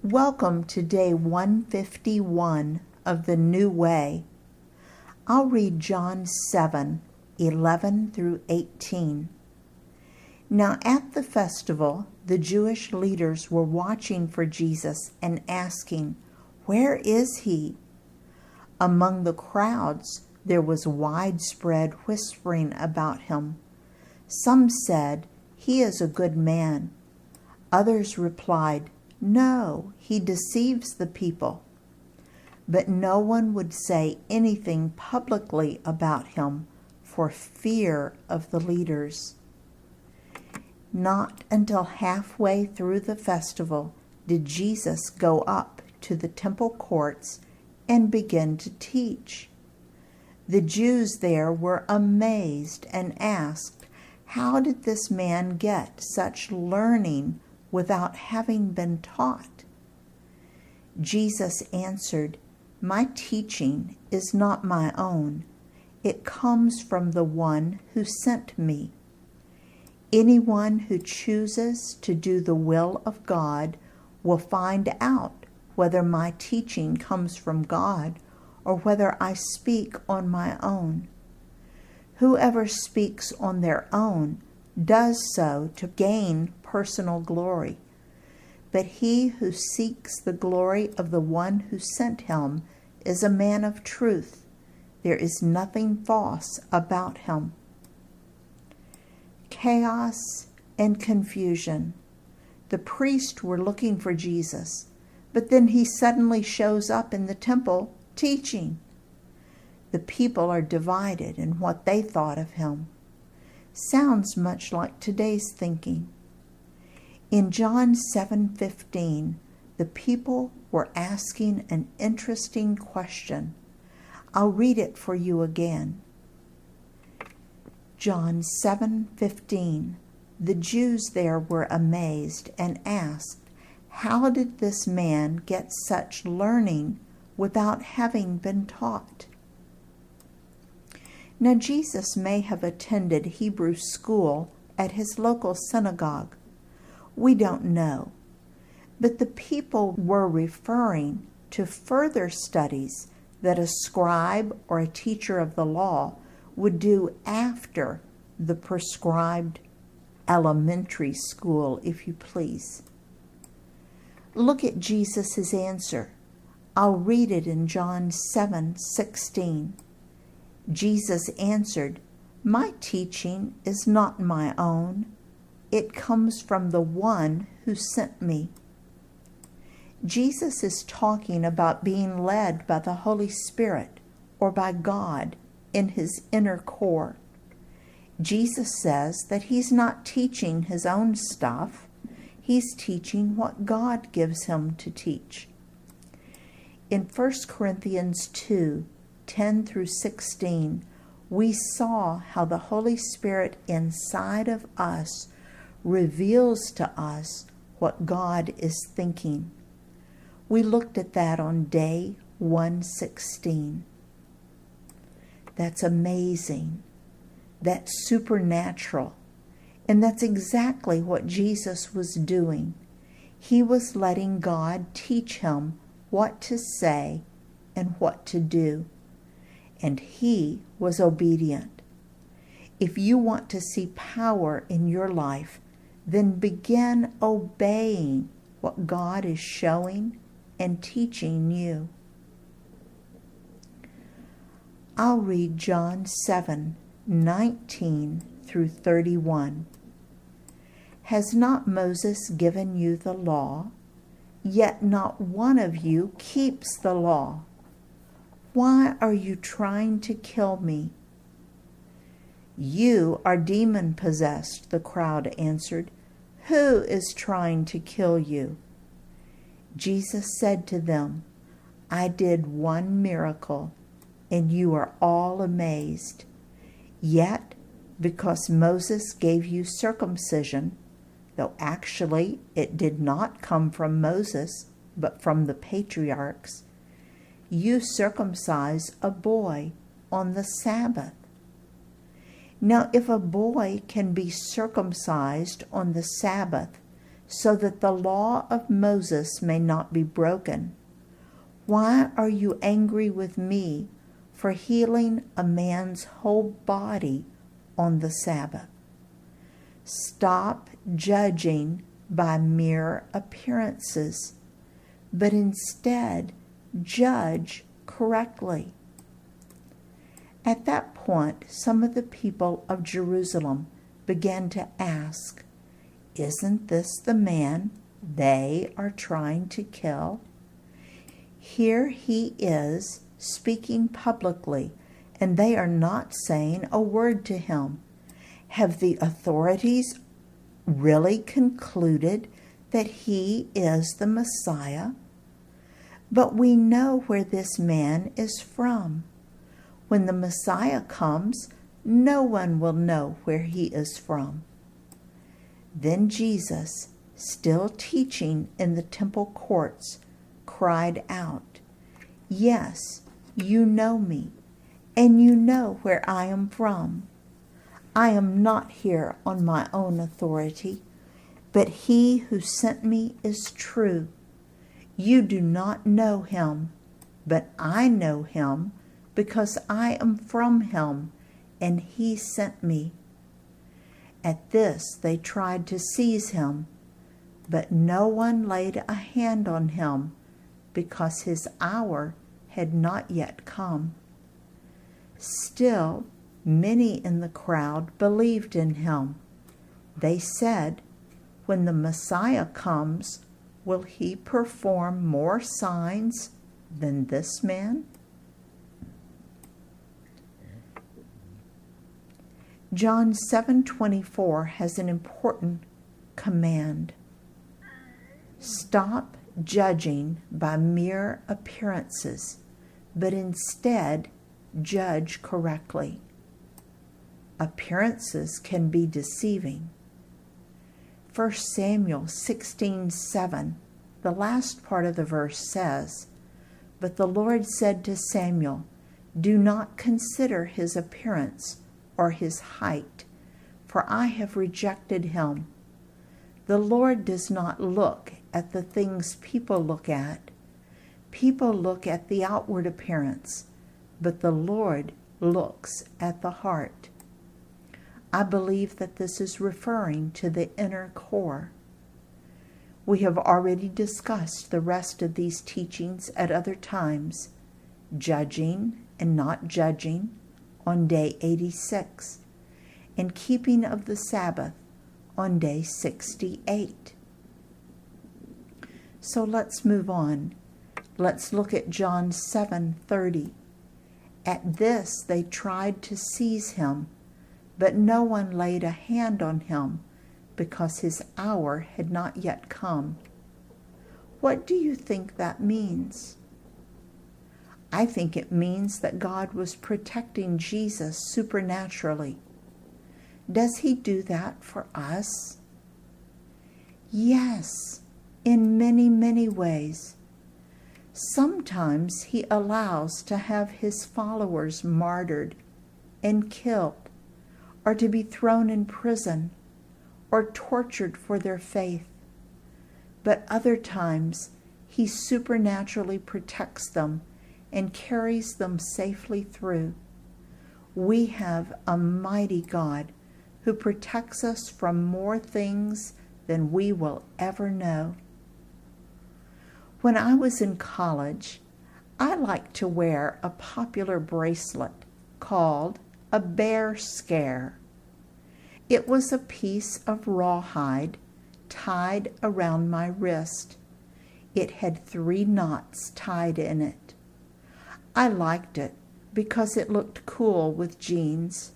Welcome to day 151 of the New Way. I'll read John 7:11 through 18. Now at the festival, the Jewish leaders were watching for Jesus and asking, "Where is he?" Among the crowds, there was widespread whispering about him. Some said, "He is a good man." Others replied, "No, he deceives the people." But no one would say anything publicly about him for fear of the leaders. Not until halfway through the festival did Jesus go up to the temple courts and begin to teach. The Jews there were amazed and asked, "How did this man get such learning without having been taught?" Jesus answered, "My teaching is not my own. It comes from the one who sent me. Anyone who chooses to do the will of God will find out whether my teaching comes from God or whether I speak on my own. Whoever speaks on their own does so to gain personal glory. But he who seeks the glory of the one who sent him is a man of truth. There is nothing false about him." Chaos and confusion. The priests were looking for Jesus, but then he suddenly shows up in the temple teaching. The people are divided in what they thought of him. Sounds much like today's thinking. In John 7:15, the people were asking an interesting question. I'll read it for you again. John 7:15. The Jews there were amazed and asked, "How did this man get such learning without having been taught?" Now Jesus may have attended Hebrew school at his local synagogue. We don't know. But the people were referring to further studies that a scribe or a teacher of the law would do after the prescribed elementary school, if you please. Look at Jesus' answer. I'll read it in John 7:16. Jesus answered, "My teaching is not my own. It comes from the one who sent me." Jesus is talking about being led by the Holy Spirit or by God in his inner core. Jesus says that he's not teaching his own stuff. He's teaching what God gives him to teach. In 1 Corinthians 2:10 through 16, we saw how the Holy Spirit inside of us reveals to us what God is thinking. We looked at that on day 116. That's amazing. That's supernatural. And that's exactly what Jesus was doing. He was letting God teach him what to say and what to do. And he was obedient. If you want to see power in your life, then begin obeying what God is showing and teaching you. I'll read John 7:19 through 31. Has not Moses given you the law? Yet not one of you keeps the law. Why are you trying to kill me? You are demon-possessed, the crowd answered. Who is trying to kill you? Jesus said to them, I did one miracle, and you are all amazed. Yet, because Moses gave you circumcision, though actually it did not come from Moses, but from the patriarchs, you circumcise a boy on the Sabbath. Now, if a boy can be circumcised on the Sabbath, so that the law of Moses may not be broken. Why are you angry with me for healing a man's whole body on the Sabbath? Stop judging by mere appearances, but instead judge correctly. At that point, some of the people of Jerusalem began to ask, "Isn't this the man they are trying to kill? Here he is speaking publicly, and they are not saying a word to him. Have the authorities really concluded that he is the Messiah? But we know where this man is from. When the Messiah comes, no one will know where he is from." Then Jesus, still teaching in the temple courts, cried out, "Yes, you know me, and you know where I am from. I am not here on my own authority, but he who sent me is true. You do not know him, but I know him because I am from him, and he sent me." At this they tried to seize him, but no one laid a hand on him because his hour had not yet come. Still, many in the crowd believed in him. They said, "When the Messiah comes, will he perform more signs than this man?" John 7:24 has an important command. Stop judging by mere appearances, but instead judge correctly. Appearances can be deceiving. 1 Samuel 16:7, the last part of the verse says, "But the Lord said to Samuel, do not consider his appearance or his height, for I have rejected him. The Lord does not look at the things people look at. People look at the outward appearance, but the Lord looks at the heart." I believe that this is referring to the inner core. We have already discussed the rest of these teachings at other times, judging and not judging on day 86, and keeping of the Sabbath on day 68. So let's move on. Let's look at John 7:30. At this they tried to seize him, but no one laid a hand on him because his hour had not yet come. What do you think that means? I think it means that God was protecting Jesus supernaturally. Does he do that for us? Yes, in many, many ways. Sometimes he allows to have his followers martyred and killed, or to be thrown in prison, or tortured for their faith. But other times he supernaturally protects them and carries them safely through. We have a mighty God who protects us from more things than we will ever know. When I was in college, I liked to wear a popular bracelet called a bear scare. It was a piece of rawhide tied around my wrist. It had 3 knots tied in it. I liked it because it looked cool with jeans.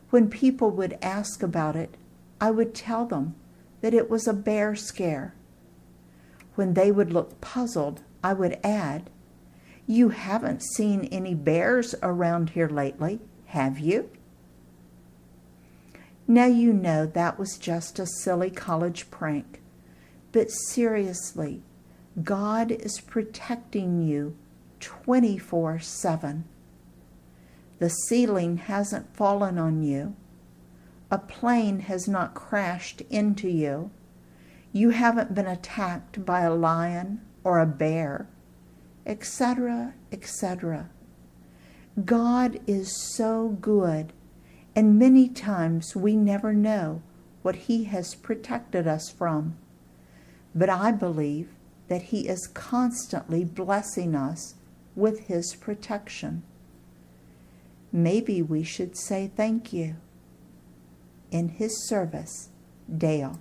When people would ask about it, I would tell them that it was a bear scare. When they would look puzzled, I would add, "You haven't seen any bears around here lately, have you?" Now you know that was just a silly college prank, but seriously, God is protecting you 24/7. The ceiling hasn't fallen on you. A plane has not crashed into you. You haven't been attacked by a lion or a bear, etc., etc. God is so good, and many times we never know what He has protected us from. But I believe that He is constantly blessing us with His protection. Maybe we should say thank you. In His service, Dale.